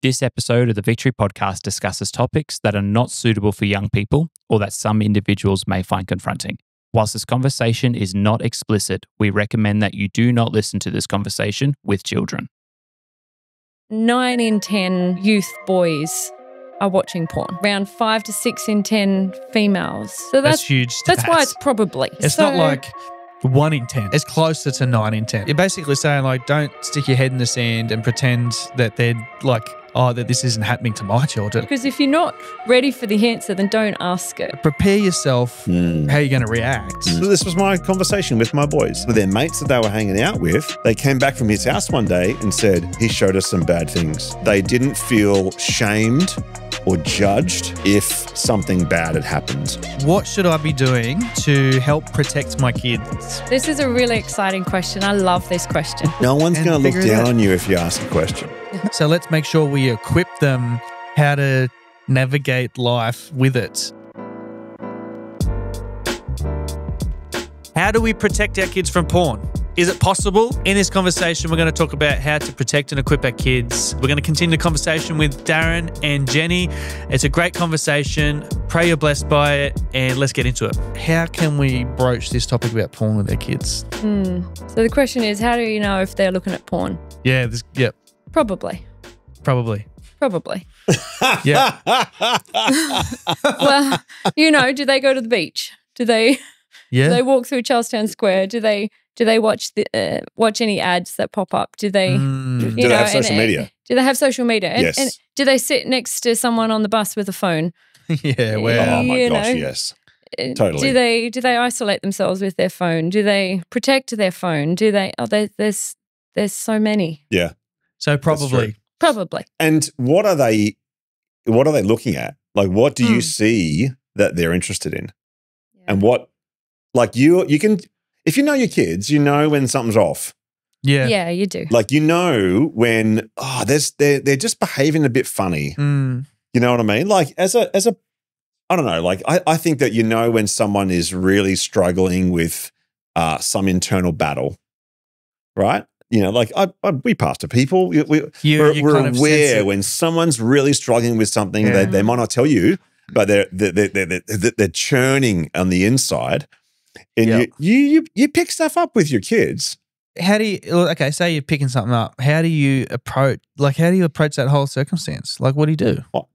This episode of the Victory Podcast discusses topics that are not suitable for young people or that some individuals may find confronting. Whilst this conversation is not explicit, we recommend that you do not listen to this conversation with children. 9 in 10 youth boys are watching porn. Around 5 to 6 in 10 females. So That's huge. That's why it's probably. It's not like 1 in 10. It's closer to 9 in 10. You're basically saying, like, don't stick your head in the sand and pretend that they're like, oh, that this isn't happening to my children. Because if you're not ready for the answer, then don't ask it. Prepare yourself how you're going to react. So this was my conversation with my boys. With their mates that they were hanging out with, they came back from his house one day and said, he showed us some bad things. They didn't feel shamed or judged if something bad had happened. What should I be doing to help protect my kids? This is a really exciting question. I love this question. No one's And going to look figure it down out. on you if you ask a question. So let's make sure we equip them how to navigate life with it. How do we protect our kids from porn? Is it possible? In this conversation, we're going to talk about how to protect and equip our kids. We're going to continue the conversation with Darren and Jenny. It's a great conversation. Pray you're blessed by it, and let's get into it. How can we broach this topic about porn with our kids? So the question is, how do you know if they're looking at porn? Yeah, Probably. probably. Yeah. Well, do they go to the beach? Do they walk through Charlestown Square? Do they watch any ads that pop up? Do they Do they have social media? Do they have social media? And, Yes. and do they sit next to someone on the bus with a phone? Yeah, well. Oh my You gosh, know. yes. Totally. Do they isolate themselves with their phone? Do they protect their phone? Do they? Oh, there's so many. Yeah. So probably. true. Probably. And what are they looking at? Like, what do you see that they're interested in? And what, like you can, if you know your kids, you know when something's off. Yeah. Yeah, you do. Like, you know when, they're just behaving a bit funny. Mm. You know what I mean? Like as a, I don't know, like I think that you know when someone is really struggling with some internal battle, right? You know, like we pastor people. We're kind of sense aware it. when someone's really struggling with something. Yeah. They might not tell you, but they're churning on the inside, and you pick stuff up with your kids. How do you, okay, say you're picking something up. How do you approach that whole circumstance? Like, what do you do? What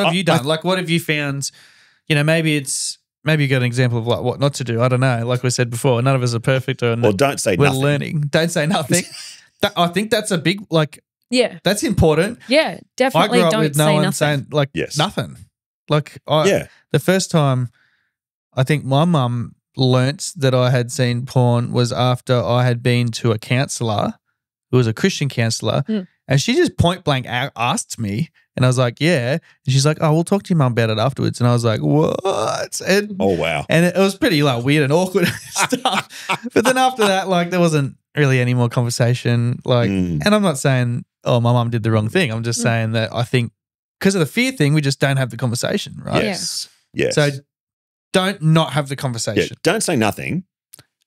have you done? Like, what have you found? Maybe you got an example of like what not to do. I don't know. Like we said before, none of us are perfect. Or Well, don't say we're nothing. learning. Don't say nothing. I think that's a big, Yeah. that's important. Yeah, I definitely grew up don't with say no one nothing. saying Yes. nothing. Yeah. The first time I think my mum learnt that I had seen porn was after I had been to a counsellor who was a Christian counsellor, and she just point blank asked me, and I was like, yeah. And she's like, oh, we'll talk to your mum about it afterwards. And I was like, what? And, Oh wow. and it was pretty weird and awkward stuff. But then after that, there wasn't really any more conversation. And I'm not saying, oh, my mum did the wrong thing. I'm just saying that I think because of the fear thing, we just don't have the conversation, right? Yes. Yes. So don't not have the yeah, conversation. don't say nothing.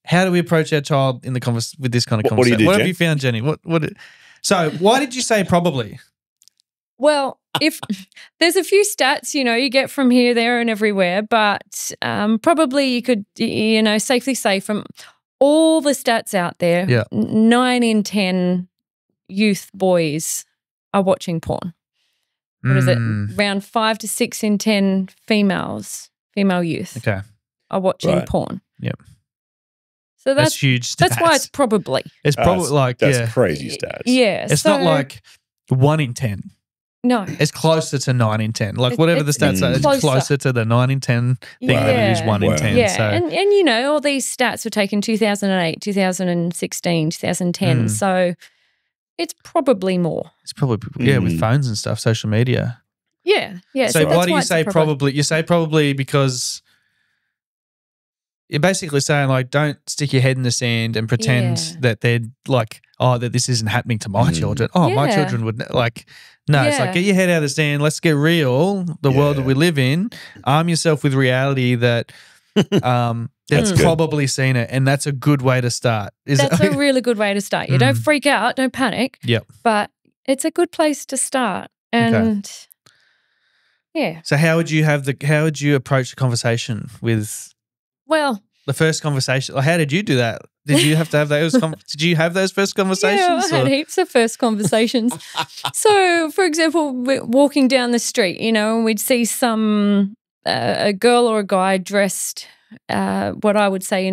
How do we approach our child in the with this kind of What do you conversation? do, What Jen? have you found, Jenny? So why did you say probably? Well, if there's a few stats, you get from here, there, and everywhere, but probably you could, safely say from all the stats out there, 9 in 10 youth boys are watching porn. What is it? Around 5 to 6 in 10 female youth Okay. are watching Right. porn. Yep. So That's huge. that's why stats. it's probably. It's probably That's crazy stats. Yeah. It's not like 1 in 10. No. It's closer to 9 in 10. Like whatever the It's stats are, it's closer. closer to the 9 in 10 thing than it is 1 in Wow. 10. Yeah, So and all these stats were taken 2008, 2016, 2010. So it's probably more. it's probably with phones and stuff, social media. Yeah, yeah. So that's why do you it's a say problem. probably? You say probably because you're basically saying don't stick your head in the sand and pretend that they're like, oh, that this isn't happening to my children. Oh, my Yeah. children would no. It's like Yeah. get your head out of the sand. Let's get real. The world that we live in. Arm yourself with reality that they've good. probably seen it, and that's a good way to start. That's a really good way to start. You don't freak out, don't panic. Yep. But it's a good place to start. And yeah. So how would you approach the conversation with Well, the first conversation? How did you do that? Did you have to have those? Did you have those first conversations? yeah, I had heaps of first conversations. So, for example, we're walking down the street, and we'd see some a girl or a guy dressed what I would say,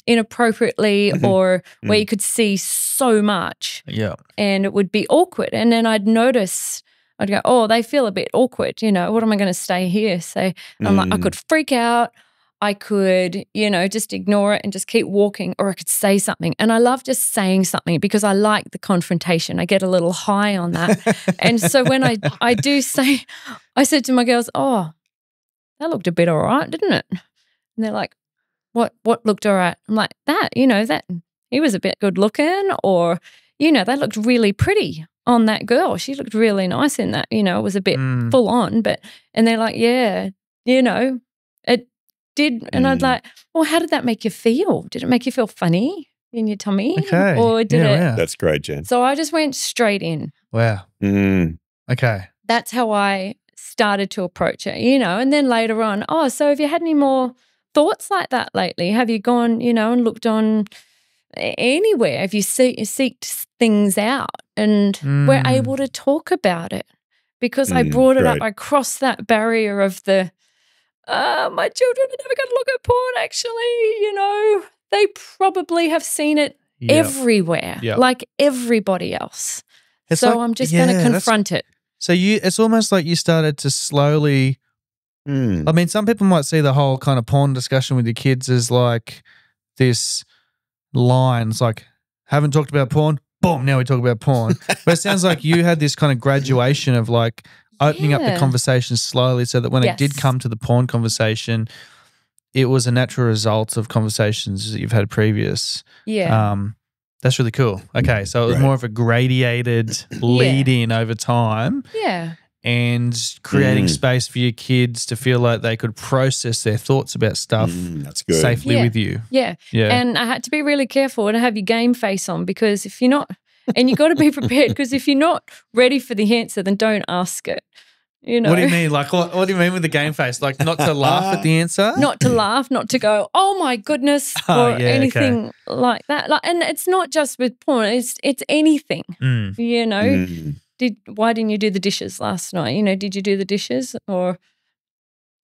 inappropriately or where you could see so much. Yeah. And it would be awkward. And then I'd notice, I'd go, oh, they feel a bit awkward. What am I going to stay here? So I'm like, I could freak out. I could, just ignore it and just keep walking, or I could say something. And I love just saying something because I like the confrontation. I get a little high on that. And so when I do say, I said to my girls, oh, that looked a bit all right, didn't it? And they're like, what looked all right? I'm like, that he was a bit good looking, or, they looked really pretty on that girl. She looked really nice in that, it was a bit full on, and they're like, yeah, it did. And I'd like, well, how did that make you feel? Did it make you feel funny in your tummy? Okay. Or did it? Wow. That's great, Jen. So I just went straight in. Wow. Okay. That's how I started to approach it, and then later on, oh, so have you had any more thoughts like that lately? Have you gone, and looked on anywhere? Have you seeked things out? And we're able to talk about it because I brought it up. I crossed that barrier of the, my children are never going to look at porn, actually, they probably have seen it everywhere, like everybody else. So I'm just going to confront it. So it's almost like you started to slowly, I mean, some people might see the whole kind of porn discussion with your kids as like this line. It's like, haven't talked about porn, boom, now we talk about porn. But it sounds like you had this kind of graduation of like opening up the conversation slowly so that when it did come to the porn conversation, it was a natural result of conversations that you've had previous. Yeah. That's really cool. Okay, so it was more of a gradated lead in over time. Yeah. And creating space for your kids to feel like they could process their thoughts about stuff that's good. safely with you. Yeah. And I had to be really careful and have your game face on, because if you're not, and you got to be prepared, because if you're not ready for the answer, then don't ask it. What do you mean? Like, what do you mean with the game face? Like, not to laugh at the answer? Not to laugh, not to go, oh my goodness, or anything like that. Like, and it's not just with porn; it's anything. Why didn't you do the dishes last night? Did you do the dishes? Or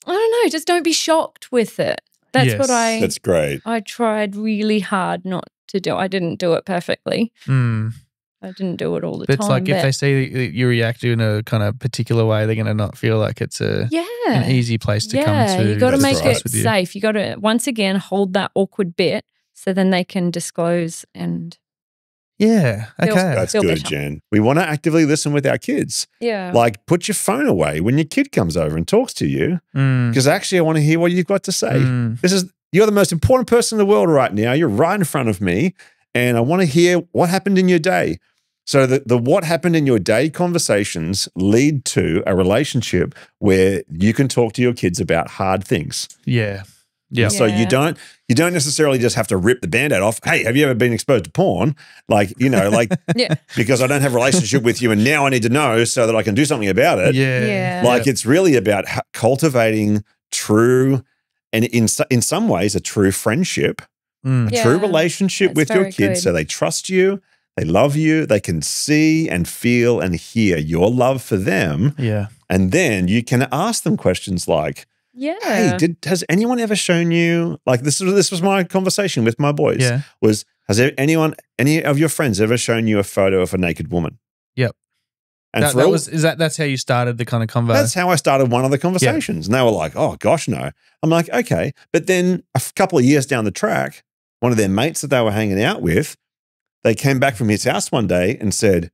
I don't know. Just don't be shocked with it. That's what That's great. I tried really hard not to do. I didn't do it perfectly. I didn't do it all the time. It's like if they see that you react in a kind of particular way, they're going to not feel like it's an easy place to come to. You got to make it safe. You got to, once again, hold that awkward bit so then they can disclose and That's good, Jen. We want to actively listen with our kids. Yeah. Like, put your phone away when your kid comes over and talks to you, because actually I want to hear what you've got to say. You're the most important person in the world right now. You're right in front of me, and I want to hear what happened in your day. So the what happened in your day conversations lead to a relationship where you can talk to your kids about hard things. Yeah. So you don't necessarily just have to rip the Band-Aid off. Hey, have you ever been exposed to porn? Because I don't have a relationship with you and now I need to know so that I can do something about it. Like, it's really about cultivating true, and in some ways a true friendship, a true relationship with your kids, so they trust you. They love you. They can see and feel and hear your love for them. Yeah. And then you can ask them questions like, hey, has anyone ever shown you, like, this was my conversation with my boys, has any of your friends ever shown you a photo of a naked woman? Yep. And that's how you started the kind of convo? That's how I started one of the conversations. And they were like, oh gosh, no. I'm like, okay. But then a couple of years down the track, one of their mates that they were hanging out with, they came back from his house one day and said,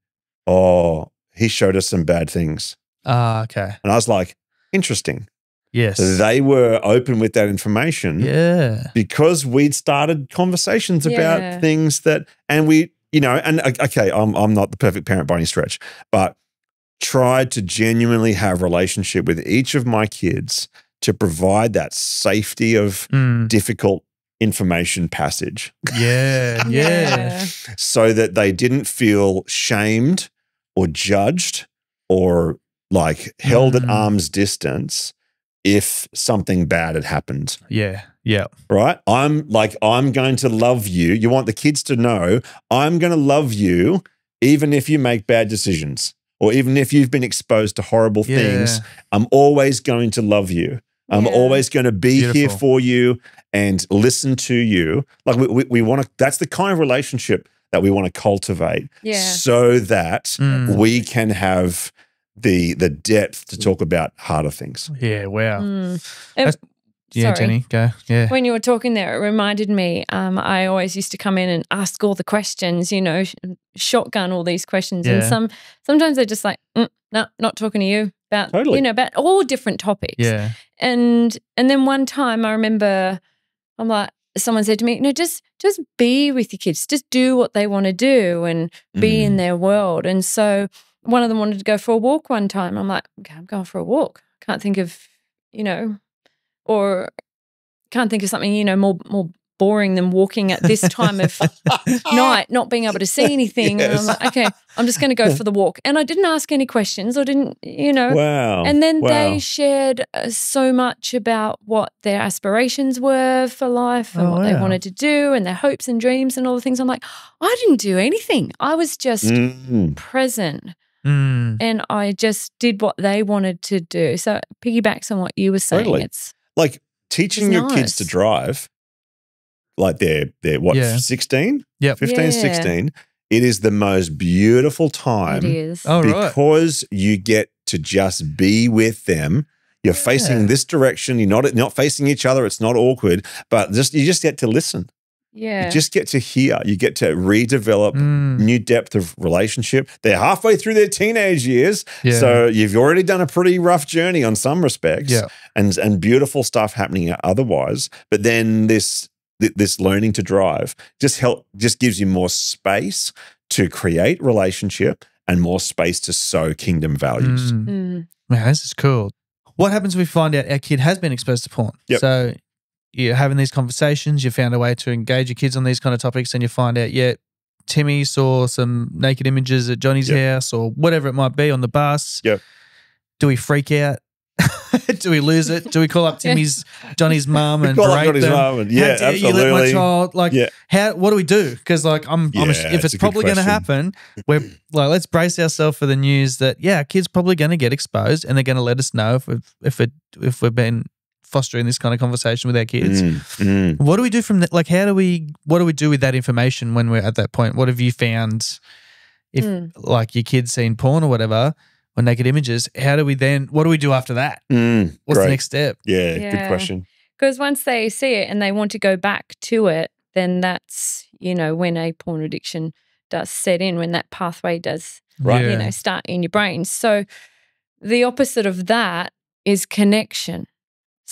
oh, he showed us some bad things. Okay. And I was like, interesting. Yes. So they were open with that information. Yeah. Because we'd started conversations about things that, and we, okay, I'm not the perfect parent by any stretch, but tried to genuinely have a relationship with each of my kids to provide that safety of difficult information passage. Yeah. So that they didn't feel shamed or judged or like held at arm's distance if something bad had happened. Yeah. Yeah. Right? I'm going to love you. You want the kids to know I'm going to love you even if you make bad decisions or even if you've been exposed to horrible things. I'm always going to love you. I'm always going to be here for you and listen to you. Like we want to, that's the kind of relationship that we want to cultivate so that we can have the depth to talk about harder things. Yeah, wow. Sorry. Jenny, go. Yeah. When you were talking there, it reminded me, I always used to come in and ask all the questions, you know, shotgun all these questions. And sometimes they're just like, no, not talking to you about, you know, about all different topics. Yeah. And then one time I remember, I'm like, someone said to me, no, just be with your kids. Just do what they want to do and be in their world. And so one of them wanted to go for a walk one time. I'm like, okay, I'm going for a walk. Can't think of, you know, or can't think of something, you know, more boring than walking at this time of night, not being able to see anything. And I'm like, okay, I'm just going to go for the walk. And I didn't ask any questions or didn't, you know. Wow. And then they shared so much about what their aspirations were for life and what they wanted to do and their hopes and dreams and all the things. I'm like, I didn't do anything. I was just present. And I just did what they wanted to do. So it piggybacks on what you were saying. Totally. It's like teaching your kids to drive, like they're what, 16? Yep. 15, 16. It is the most beautiful time. It is. Because you get to just be with them. You're facing this direction. You're not facing each other. It's not awkward, but you just get to listen. Yeah. You just get to hear. You get to redevelop new depth of relationship. They're halfway through their teenage years. Yeah. So you've already done a pretty rough journey on some respects and beautiful stuff happening otherwise. But then this learning to drive just gives you more space to create relationship and more space to sow kingdom values. Man, this is cool. What happens if we find out our kid has been exposed to porn? Yep. So you're having these conversations, you found a way to engage your kids on these kind of topics, and you find out, Timmy saw some naked images at Johnny's house or whatever it might be on the bus. Yep. Do we freak out? Do we lose it? Do we call up Johnny's mum and call up berate Johnny's them? mum and How dare you let my child? Like, what do we do? Because like if it's probably going to happen, we're like, let's brace ourselves for the news that our kid's probably going to get exposed, and they're going to let us know if we've been fostering this kind of conversation with our kids. What do we do from that? Like, what do we do with that information when we're at that point? What have you found if like your kid's seen porn or whatever or naked images? What do we do after that? What's the next step? Yeah, good question. Because once they see it and they want to go back to it, then that's, you know, when a porn addiction does set in, when that pathway does, you know, start in your brain. So the opposite of that is connection.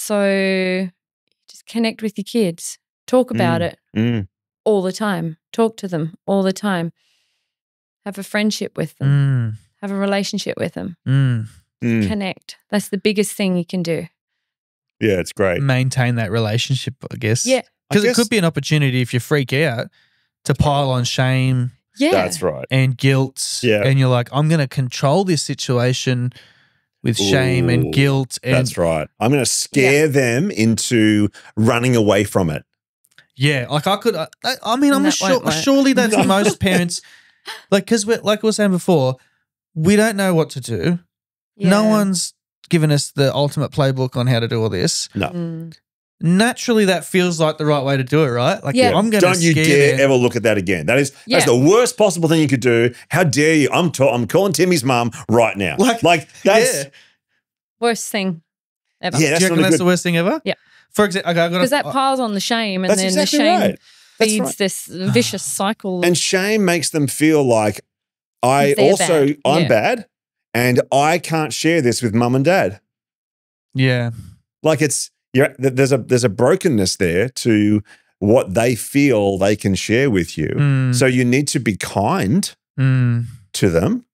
So just connect with your kids. Talk about it all the time. Talk to them all the time. Have a friendship with them. Have a relationship with them. Connect. That's the biggest thing you can do. Yeah, it's great. Maintain that relationship, I guess. Yeah. Because it could be an opportunity if you freak out to pile on shame. Yeah. That's right. And guilt. Yeah. And you're like, I'm going to control this situation with shame and guilt. And that's right. I'm going to scare them into running away from it. Yeah. Like I mean, surely that's most parents, like, because like we were saying before, we don't know what to do. Yeah. No one's given us the ultimate playbook on how to do all this. No. Naturally, that feels like the right way to do it, right? Like, I'm going to Don't you dare ever look at that again. That's the worst possible thing you could do. How dare you? I'm calling Timmy's mum right now. Like that's worst thing ever. Yeah, do you reckon that's the worst thing ever? Yeah. For example, because that piles on the shame, and then the shame feeds this vicious cycle. And shame makes them feel like I'm bad, and I can't share this with mum and dad. Yeah, like there's a brokenness there to what they feel they can share with you. So you need to be kind to them.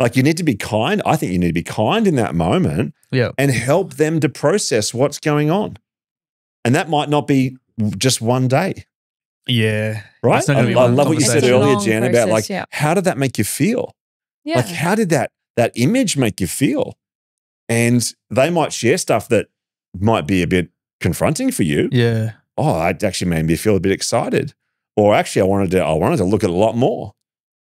Like you need to be kind. I think you need to be kind in that moment and help them to process what's going on. And that might not be just one day. Yeah. Right? I love what you said earlier, Jen, about like, how did that make you feel? Yeah. Like, how did that that image make you feel? And they might share stuff that might be a bit confronting for you. Yeah. Oh, it actually made me feel a bit excited. Or actually, I wanted to look at a lot more,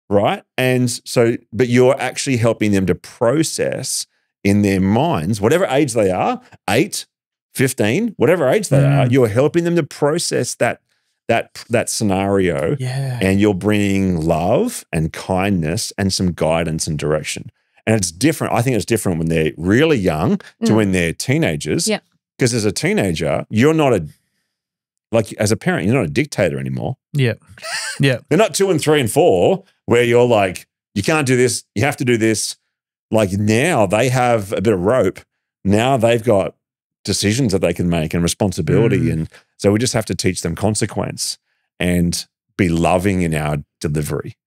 right? And so, but you're actually helping them to process in their minds, whatever age they are, 8, 15, whatever age they are, you're helping them to process that scenario. Yeah. And you're bringing love and kindness and some guidance and direction. And it's different. I think it's different when they're really young to when they're teenagers. Yeah. Because as a teenager, as a parent, you're not a dictator anymore. Yeah. Yeah. They're not 2 and 3 and 4 where you're like, you can't do this, you have to do this. Like now they have a bit of rope. Now they've got decisions that they can make and responsibility. And so we just have to teach them consequence and be loving in our delivery,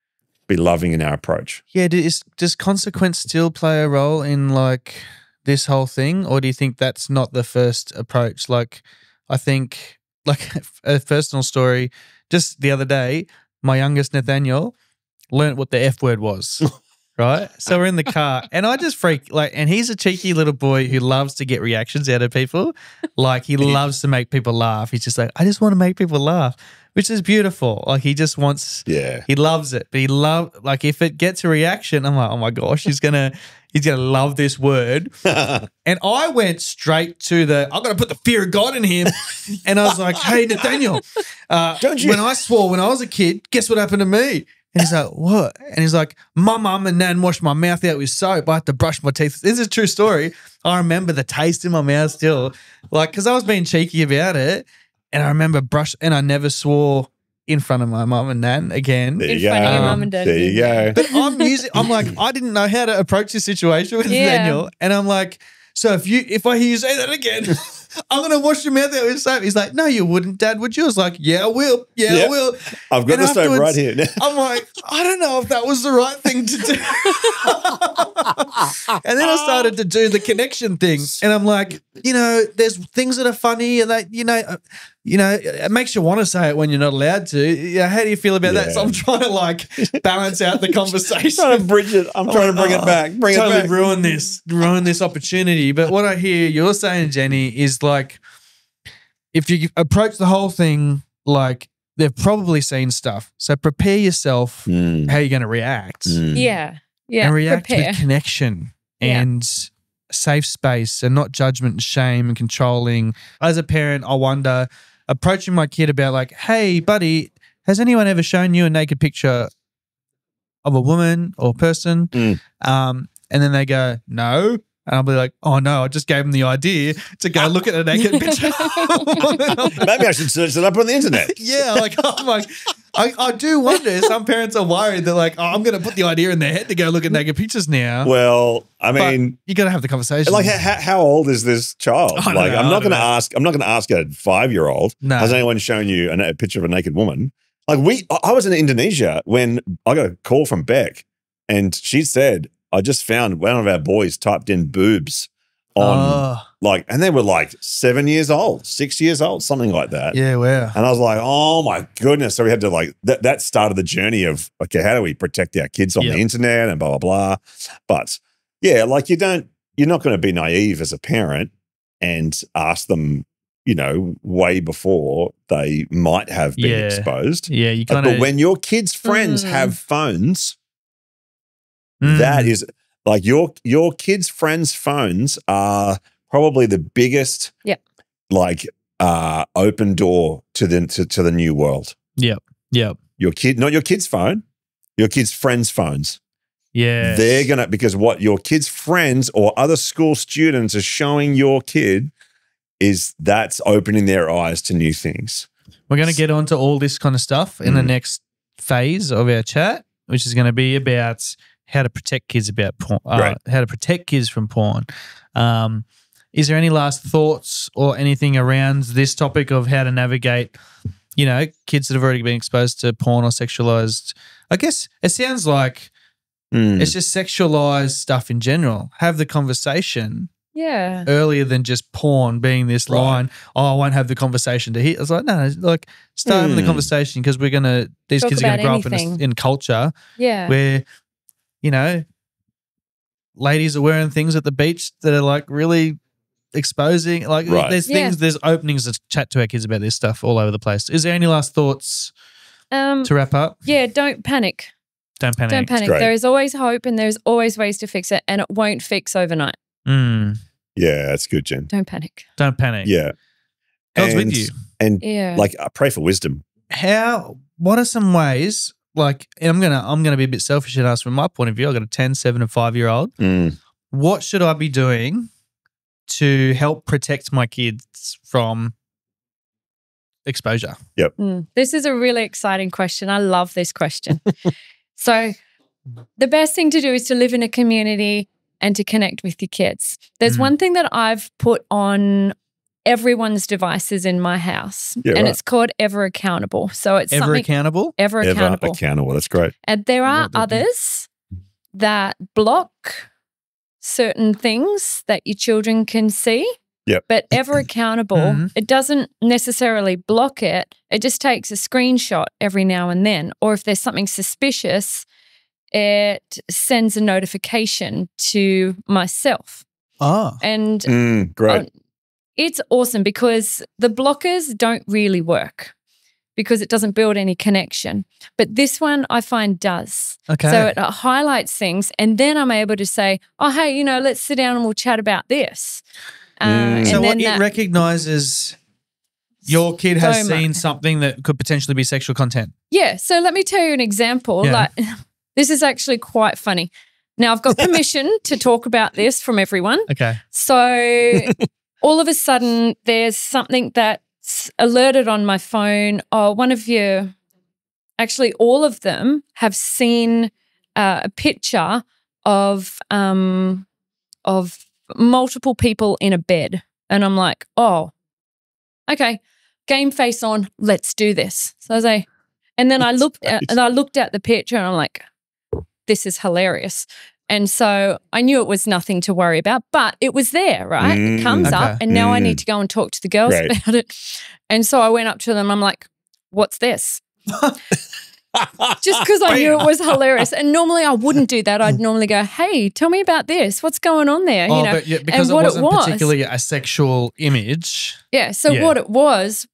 be loving in our approach. Yeah. Does consequence still play a role in like this whole thing? Or do you think that's not the first approach? Like, I think like a personal story, just the other day, my youngest Nathaniel learnt what the F word was. Right? So we're in the car and I just and he's a cheeky little boy who loves to get reactions out of people. Like he loves to make people laugh. He's just like, I just want to make people laugh, which is beautiful. Like he just wants, he loves it. But like if it gets a reaction, I'm like, oh my gosh, he's going to love this word. And I went straight to I'm going to put the fear of God in him. And I was like, hey, Nathaniel, don't you? When I swore when I was a kid, guess what happened to me? And he's like, what? And he's like, my mum and nan washed my mouth out with soap. I had to brush my teeth. This is a true story. I remember the taste in my mouth still. Like, because I was being cheeky about it. And I remember and I never swore in front of my mum and nan again. There you in front of your mum and dad. There you go. But I'm like, I didn't know how to approach this situation with Daniel. And I'm like, so if I hear you say that again, I'm going to wash your mouth out with soap. He's like, no, you wouldn't, Dad, would you? I was like, yeah, I will. Yeah, I will. I've got the soap right here. I'm like, I don't know if that was the right thing to do. And then I started to do the connection thing. And I'm like, there's things that are funny and that, it makes you want to say it when you're not allowed to. Yeah, how do you feel about that? So I'm trying to like balance out the conversation. Trying to bridge it. I'm trying to bring it back. Totally ruin this opportunity. But what I hear you're saying, Jenny, is like if you approach the whole thing like they've probably seen stuff. So prepare yourself how you're going to react. Yeah. Yeah. And react with connection and safe space and not judgment and shame and controlling. As a parent, I wonder, approaching my kid about like, hey, buddy, has anyone ever shown you a naked picture of a woman or person? And then they go, no. And I'll be like, oh no, I just gave them the idea to go look at a naked picture. Maybe I should search it up on the internet. Yeah, like I'm like, I do wonder. Some parents are worried that like, oh, I'm going to put the idea in their head to go look at naked pictures now. Well, I mean, you got to have the conversation. Like, how old is this child? I'm not going to ask. I'm not going to ask a 5-year-old. No. Has anyone shown you a picture of a naked woman? Like I was in Indonesia when I got a call from Beck, and she said, I just found one of our boys typed in boobs on and they were like 7 years old, 6 years old, something like that. Yeah, wow. And I was like, oh my goodness. So we had to like, that started the journey of, okay, how do we protect our kids on the internet and blah, blah, blah. But yeah, like you're not going to be naive as a parent and ask them, way before they might have been exposed. Yeah, you kind of. But when your kids' friends have phones, that is like your kids' friends' phones are probably the biggest open door to the new world. Yep. Not your kid's phone, your kids' friends' phones. Yeah. They're gonna, because what your kids' friends or other school students are showing your kid that's opening their eyes to new things. We're gonna get onto all this kind of stuff in the next phase of our chat, which is going to be about how to protect kids about porn, how to protect kids from porn. Is there any last thoughts or anything around this topic of how to navigate, kids that have already been exposed to porn or sexualized? I guess it sounds like it's just sexualized stuff in general. Have the conversation earlier than just porn being this line, I won't have the conversation to hear. I was like, no, like start having the conversation because these kids are going to grow up in culture where, ladies are wearing things at the beach that are like really exposing. Like there's things, there's openings to chat to our kids about this stuff all over the place. Is there any last thoughts to wrap up? Yeah, don't panic. Don't panic. Don't panic. There is always hope and there's always ways to fix it, and it won't fix overnight. Mm. Yeah, that's good, Jen. Don't panic. Don't panic. Yeah. God's with you. And like, I pray for wisdom. What are some ways, like, and I'm gonna be a bit selfish and ask from my point of view, I've got a 10, 7 and 5-year-old. What should I be doing to help protect my kids from exposure? Yep. This is a really exciting question. I love this question. So the best thing to do is to live in a community and to connect with your kids. There's one thing that I've put on everyone's devices in my house, and it's called Ever Accountable. So it's Ever Accountable? Ever Accountable. Ever Accountable. That's great. And there are others that block certain things that your children can see. Yep. But Ever Accountable, it doesn't necessarily block it. It just takes a screenshot every now and then. Or if there's something suspicious, it sends a notification to myself. Oh. And great. It's awesome because the blockers don't really work because it doesn't build any connection. But this one I find does. Okay. So it highlights things, and then I'm able to say, oh, hey, you know, let's sit down and we'll chat about this. So what it recognises your kid has seen something that could potentially be sexual content. Yeah. So let me tell you an example. Yeah. Like, this is actually quite funny. Now, I've got permission to talk about this from everyone. Okay. So all of a sudden there's something that's alerted on my phone. Oh, one of you, actually all of them have seen a picture of multiple people in a bed. And I'm like, oh, okay, game face on, let's do this. So I was like, and then I looked at the picture and I'm like, this is hilarious. And so I knew it was nothing to worry about, but it was there, right? It comes up, and now I need to go and talk to the girls about it. And so I went up to them. I'm like, what's this? Just because I knew it was hilarious. And normally I wouldn't do that. I'd normally go, hey, tell me about this. What's going on there? Oh, you know, but yeah, because it wasn't particularly a sexual image. Yeah. So what it was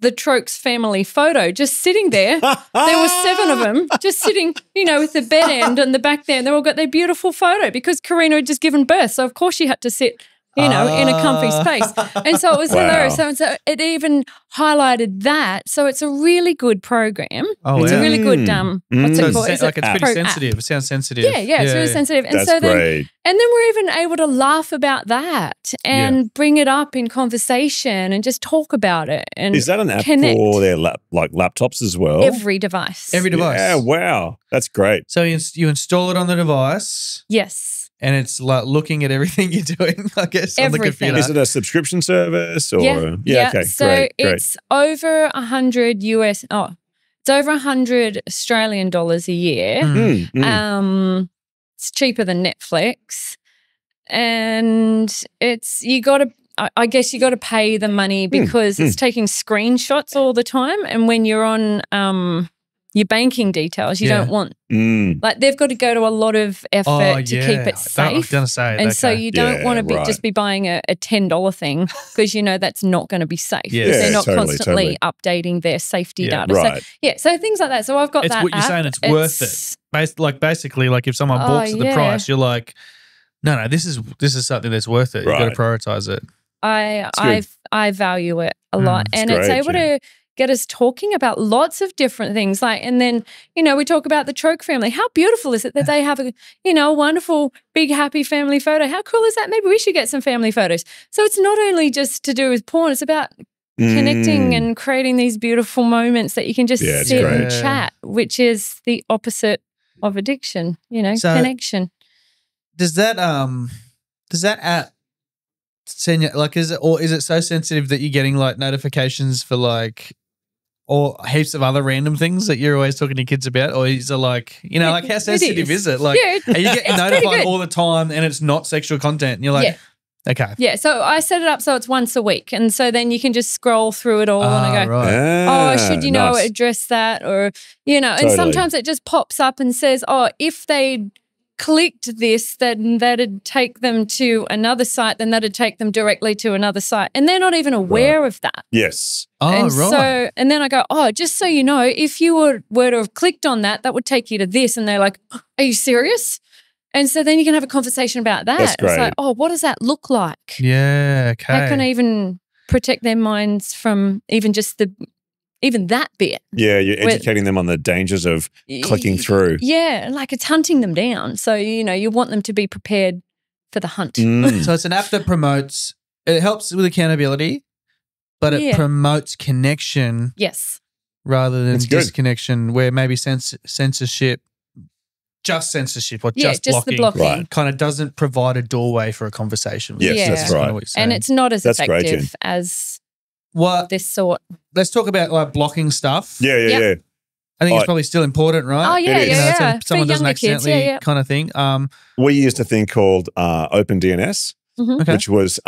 the Trokes family photo just sitting there. There were 7 of them just sitting, you know, with the bed end and the back there. And they all got their beautiful photo because Karina had just given birth. So, of course, she had to sit, you know, in a comfy space. And so it was hilarious. So it even highlighted that. So it's a really good program. Oh, it's a really good, what's it called? Like it's pretty sensitive. It sounds sensitive. Yeah, it's really sensitive. And That's so then, great. and then we're even able to laugh about that and bring it up in conversation and just talk about it. And is that an app connect. for their laptops as well? Every device. Every device. Yeah, wow. That's great. So you install it on the device. Yes. And it's like looking at everything you're doing, I guess, on the computer. Is it a subscription service or? Yeah. Okay. So great. it's over 100 US. Oh, it's over 100 Australian dollars a year. It's cheaper than Netflix, and I guess you got to pay the money because it's taking screenshots all the time, and when you're on your banking details, you don't want like they've got to go to a lot of effort to keep it safe. I was going to say, and so you don't want to just be buying a $10 thing because you know that's not going to be safe. Yeah, they're not constantly updating their safety data. Right. So things like that. So I've got that. What you're saying, it's worth it. Basically, like if someone balks at the price, you're like, no, this is something that's worth it. You've got to prioritize it. I value it a lot, and it's able to get us talking about lots of different things. Like, and then, you know, we talk about the Troke family. How beautiful is it that they have a wonderful, big, happy family photo? How cool is that? Maybe we should get some family photos. So it's not only just to do with porn, it's about connecting and creating these beautiful moments that you can just sit and chat, which is the opposite of addiction, connection. Does that app send you, like, is it so sensitive that you're getting like notifications for like or heaps of other random things that you're always talking to kids about? Or is it like, like how sensitive is it? Like, are you getting notified all the time and it's not sexual content? And you're like, okay. Yeah, so I set it up so it's once a week. And so then you can just scroll through it all and I go, I should, address that or, and sometimes it just pops up and says, if they clicked this, then that'd take them to another site, then that'd take them directly to another site. And they're not even aware of that. Yes. Oh, and right. So, and then I go, oh, just so you know, if you were to have clicked on that, that would take you to this. And they're like, are you serious? And so then you can have a conversation about that. That's great. It's like, oh, what does that look like? Yeah, okay. How can I even protect their minds from even just even that bit? Yeah, you're educating them on the dangers of clicking through. Yeah, like it's hunting them down. So, you want them to be prepared for the hunt. So it's an app that it helps with accountability, but it promotes connection Yes. rather than That's good. disconnection, where maybe censorship or just the blocking blocking. kind of doesn't provide a doorway for a conversation. Yes, Yeah. that's right. Kind of what you're saying. And it's not as That's great, effective Jen. as Let's talk about like blocking stuff. Yeah. I think it's probably still important, right? Oh, yeah, It is. So yeah. someone For doesn't younger kids, accidentally kind of thing. We used a thing called OpenDNS, Okay. which was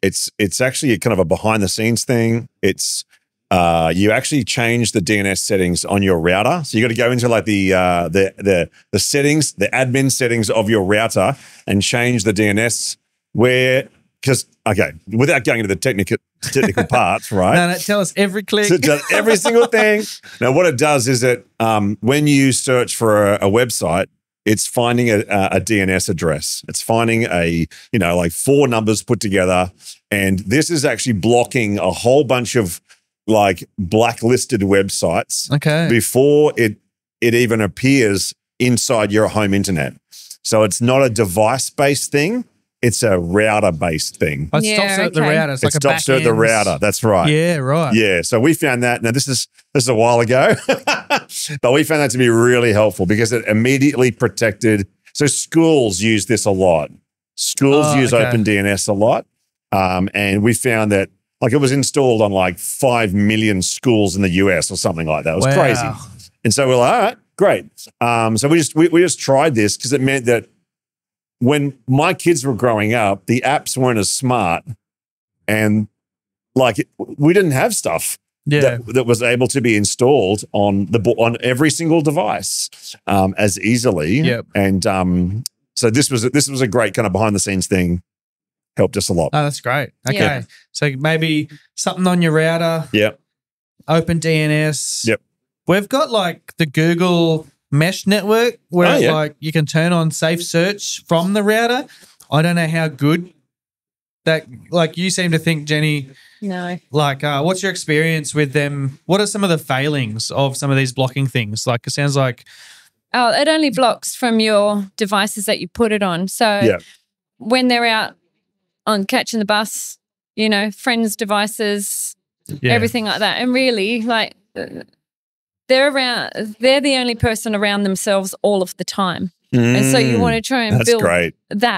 it's actually kind of a behind the scenes thing. It's you actually change the DNS settings on your router. So you got to go into like the settings, the admin settings of your router, and change the DNS without going into the technical parts, right? No, tell us every click. So it does every single thing. Now, what it does is that when you search for a website, it's finding a DNS address. It's finding like 4 numbers put together, and this is actually blocking a whole bunch of like blacklisted websites before it even appears inside your home internet. So it's not a device-based thing. It's a router-based thing. It stops at the router. It's like a back stops at the end. router. That's right. Yeah, right. Yeah. So we found that. Now this is a while ago, but we found that to be really helpful because it immediately protected. So schools use this a lot. Schools use OpenDNS a lot, and we found that like it was installed on like 5 million schools in the US or something like that. It was crazy. And so we're like, all right, great. So we just tried this because it meant that when my kids were growing up, the apps weren't as smart, and like we didn't have stuff that was able to be installed on every single device as easily. Yep. And so this was a great kind of behind the scenes thing. Helped us a lot. Oh, that's great. Okay. Yeah. So maybe something on your router. Yep. OpenDNS. Yep. We've got like the Google Mesh network where like you can turn on safe search from the router. I don't know how good that, like you seem to think, Jenny. No. Like, what's your experience with them? What are some of the failings of some of these blocking things? Like, it sounds like. Oh, it only blocks from your devices that you put it on. So when they're out on catching the bus, friends' devices, everything like that. And really, like, they're the only person around themselves all of the time. And so you want to try and build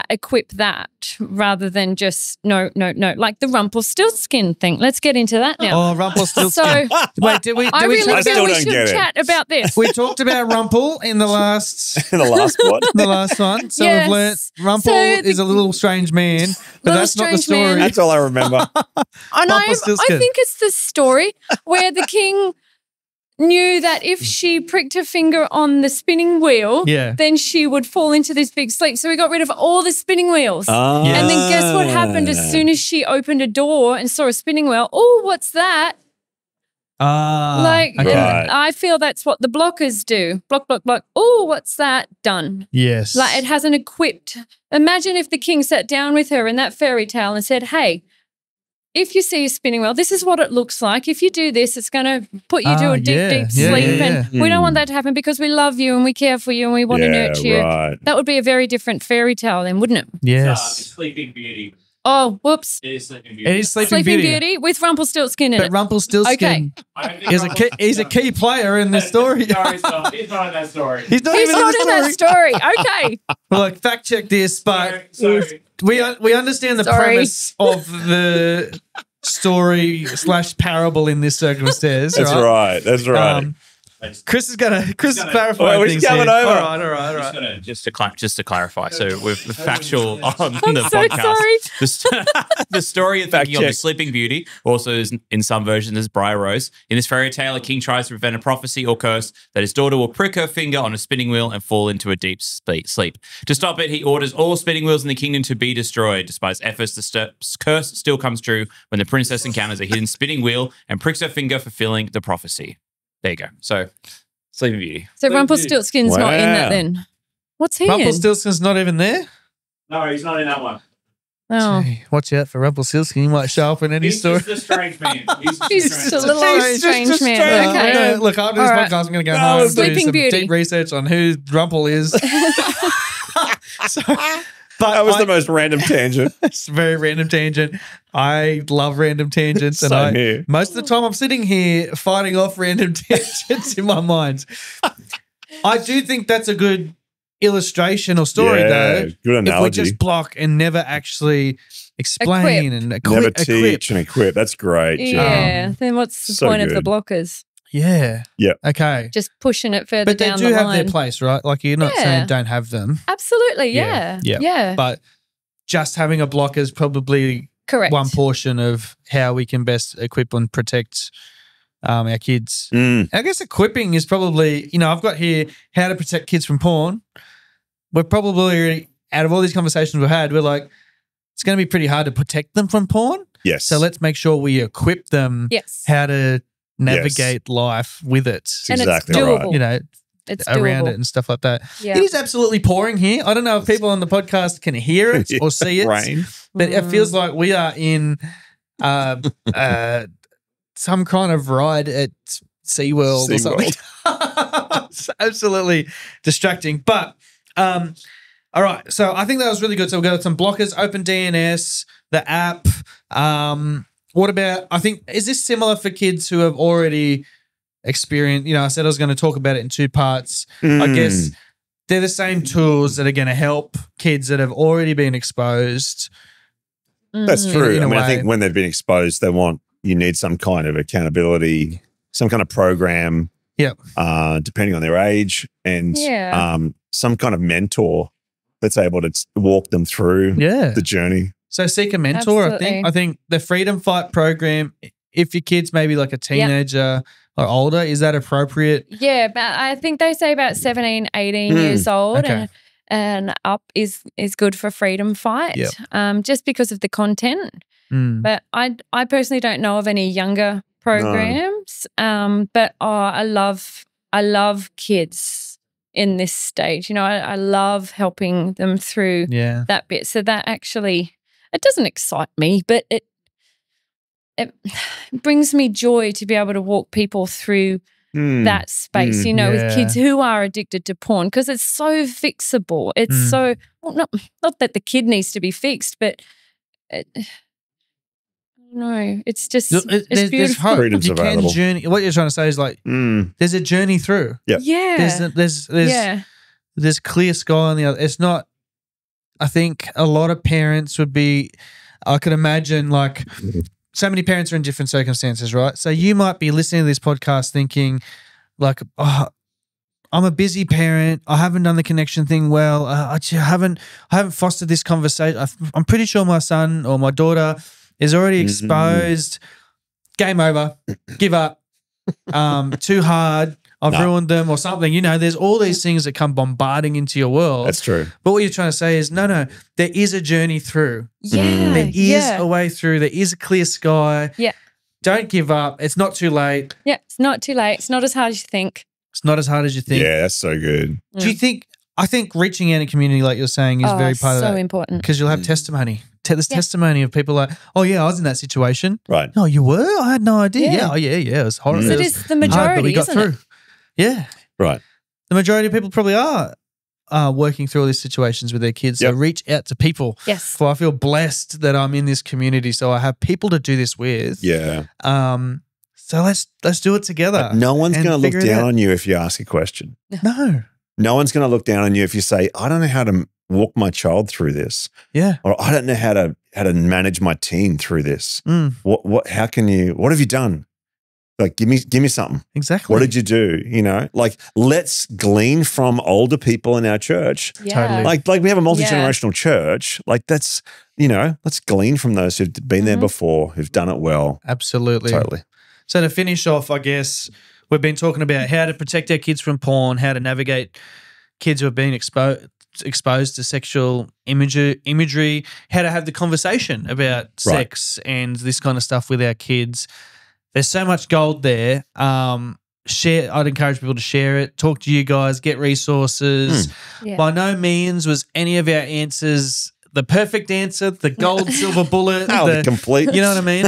equip that rather than just no. Like the Rumpelstiltskin thing. Let's get into that now. Oh, Rumpelstiltskin. So wait, did we I really feel we should get it. chat about this. We talked about Rumpel in the last In the last one. one. So Yes. we've learnt Rumpel So is a little strange man, but Little that's not the strange story. man. That's all I remember. And I Rumpelstiltskin. think it's the story where the king knew that if she pricked her finger on the spinning wheel, then she would fall into this big sleep. So we got rid of all the spinning wheels. And then guess what happened as soon as she opened a door and saw a spinning wheel? Oh, what's that? I feel that's what the blockers do. Block, block, block. Oh, what's that? Done. Yes. Like it hasn't equipped. Imagine if the king sat down with her in that fairy tale and said, hey, if you see a spinning wheel, this is what it looks like. If you do this, it's going to put you to a deep sleep. And we don't want that to happen because we love you and we care for you and we want to nurture you. Right. That would be a very different fairy tale then, wouldn't it? Yes. Sleeping Beauty. Oh, whoops. It is Sleeping Beauty. It is Sleeping Sleeping Beauty. Beauty with Rumpelstiltskin in But it. Rumpelstiltskin is a key player in this story. He's not in that story. He's not He's even not in in the that story. story. Okay. Well, like, fact check this, but Sorry. we understand the premise of the story / parable in this circumstance. That's right. That's right. Chris is clarifying Well, we're things just here. going over. All right. Just to clarify, so we're factual on the so podcast. sorry. The story of Fact thinking of the check. Sleeping Beauty, also is in some versions as Briar Rose. In this fairy tale, a king tries to prevent a prophecy or curse that his daughter will prick her finger on a spinning wheel and fall into a deep sleep. To stop it, he orders all spinning wheels in the kingdom to be destroyed. Despite his efforts, the curse still comes true when the princess encounters a hidden spinning wheel and pricks her finger, fulfilling the prophecy. There you go. So, Sleeping Beauty. So Rumpelstiltskin's not in that then. What's he in? Rumpelstiltskin's not even there? No, he's not in that one. Oh. Gee, watch out for Rumpelstiltskin. He might show up in any He's story. just a strange man. He's just a little old strange man. I'm Okay. gonna- look, after this All right. podcast, I'm going to go home and do Sleeping some Beauty. deep research on who Rumpel is. But That was the most random tangent. It's a very random tangent. I love random tangents. And Same here. most of the time I'm sitting here fighting off random tangents in my mind. I do think that's a good illustration or story, Yeah, though. good If we analogy. just block and never actually explain and Never equip. teach and equip. That's great. Jim. Yeah. Then what's the So point of the good. blockers? Yeah. Yeah. Okay. Just pushing it further But they down do the have line. their place, right? Like you're not Yeah. saying don't have them. Absolutely. Yeah. Yeah. Yeah. Yeah. But just having a blocker is probably Correct. one portion of how we can best equip and protect our kids. Mm. I guess equipping is probably, I've got here how to protect kids from porn. We're probably, out of all these conversations we've had, we're like, it's going to be pretty hard to protect them from porn. Yes. So let's make sure we equip them Yes. how to navigate life with it, And exactly it's right. doable. It's doable. around it and stuff like that. Yeah. It is absolutely pouring here. I don't know if people on the podcast can hear it or see it, Rain. but it feels like we are in some kind of ride at SeaWorld or something. It's absolutely distracting. But all right, so I think that was really good. So we've got some blockers, OpenDNS, the app. What about, is this similar for kids who have already experienced, I said I was going to talk about it in two parts. I guess they're the same tools that are going to help kids that have already been exposed. That's true. in a I way. think when they've been exposed, you need some kind of accountability, some kind of program. Yep. Depending on their age and Yeah. some kind of mentor that's able to walk them through Yeah. the journey. So seek a mentor, Absolutely. I think the Freedom Fight program, if your kid's maybe like a teenager or older, is that appropriate? Yeah, but I think they say about 17, 18 years old Okay. and up is good for Freedom Fight. Yep. Just because of the content. Mm. But I personally don't know of any younger programs. But I love kids in this stage. I love helping them through Yeah. that bit. So that actually, it doesn't excite me, but it brings me joy to be able to walk people through that space, Yeah. with kids who are addicted to porn, because it's so fixable. It's so, well, not that the kid needs to be fixed, but no, it's just, Look, it's there's beautiful. hope. Freedom's You can available. journey. What you're trying to say is like there's a journey through. Yeah. There's clear sky on the other. It's not. I think a lot of parents would be. I could imagine like so many parents are in different circumstances, right? So you might be listening to this podcast thinking, like, oh, I'm a busy parent. I haven't done the connection thing well. I haven't fostered this conversation. I'm pretty sure my son or my daughter is already exposed. Game over. Give up. Too hard. I've ruined them or something. There's all these things that come bombarding into your world. That's true. But what you're trying to say is, no, there is a journey through. Yeah. There is a way through. There is a clear sky. Yeah. Don't give up. It's not too late. Yeah. It's not too late. It's not as hard as you think. It's not as hard as you think. Yeah, that's so good. Do you think, I think reaching out in a community like you're saying is very part of that. So important. Because you'll have testimony. There's testimony of people like, oh yeah, I was in that situation. Right. Oh, you were? I had no idea. Yeah. Yeah. Oh yeah. It was horrible. So It it was is the hard, but majority, we got isn't through. it? Yeah. Right. The majority of people probably are working through all these situations with their kids. So Yep. reach out to people. Yes. So I feel blessed that I'm in this community. So I have people to do this with. Yeah. So let's do it together. But no one's and going to look figure it down out. on you if you ask a question. No. No one's going to look down on you if you say, I don't know how to walk my child through this, Yeah. or I don't know how to manage my teen through this. Mm. What have you done? Like, give me something. Exactly. What did you do? You know, like, let's glean from older people in our church. Yeah. Totally. Like we have a multi-generational church. Like, that's, you know, let's glean from those who've been there before, who've done it well. Absolutely. Totally. So to finish off, I guess we've been talking about how to protect our kids from porn, how to navigate kids who have been exposed to sexual imagery, how to have the conversation about sex and this kind of stuff with our kids. There's so much gold there. I'd encourage people to share it, talk to you guys, get resources. Yeah. By no means was any of our answers the perfect answer, the gold, silver bullet. The complete. You know what I mean?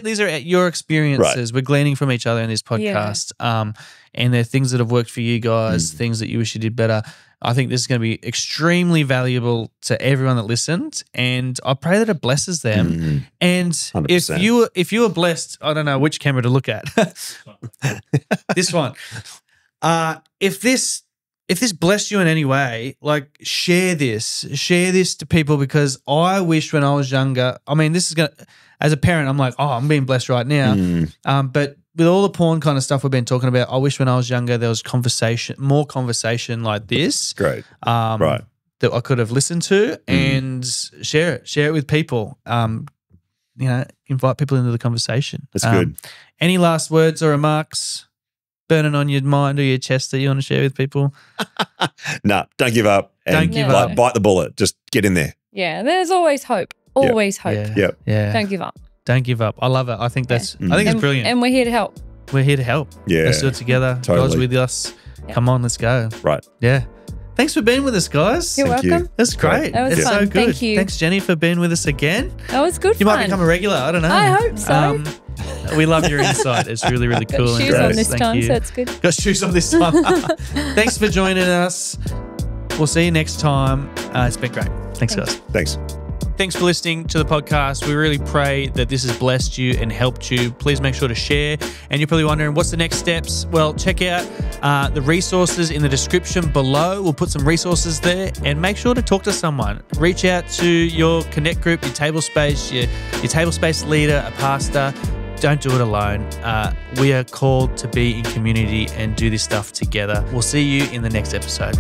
These are your experiences. We're gleaning from each other in this podcast. And they're things that have worked for you guys, things that you wish you did better. I think this is going to be extremely valuable to everyone that listened, and I pray that it blesses them. And 100%. if you were blessed, I don't know which camera to look at. This one. If this blessed you in any way, like, share this to people, because I wish when I was younger, I mean, this is going to, as a parent, I'm like, oh, I'm being blessed right now. But with all the porn kind of stuff we've been talking about, I wish when I was younger there was more conversation like this. Great. That I could have listened to and share it with people. You know, invite people into the conversation. That's good. Any last words or remarks burning on your mind or your chest that you want to share with people? No, don't give up. Don't give up. Bite the bullet. Just get in there. Yeah, there's always hope. Always hope. Yeah. Don't give up. Don't give up. I love it. I think I think it's brilliant. And we're here to help. We're here to help. Yeah. Let's do it together. Totally. God's with us. Come on, let's go. Right. Yeah. Thanks for being with us, guys. You're Thank you. welcome. That's great. That was It's fun. so good. Thank you. Thanks, Jenny, for being with us again. That was good You fun. might become a regular. I don't know. I hope so. We love your insight. It's really, really cool. Got and shoes great. on this Thank time, you. so it's good. Got shoes on this time. Thanks for joining us. We'll see you next time. It's been great. Thanks, guys. Thanks. Thanks for listening to the podcast. We really pray that this has blessed you and helped you. Please make sure to share. And you're probably wondering, what's the next steps? Well, check out the resources in the description below. We'll put some resources there, and make sure to talk to someone. Reach out to your Connect group, your table space, your table space leader, a pastor. Don't do it alone. We are called to be in community and do this stuff together. We'll see you in the next episode.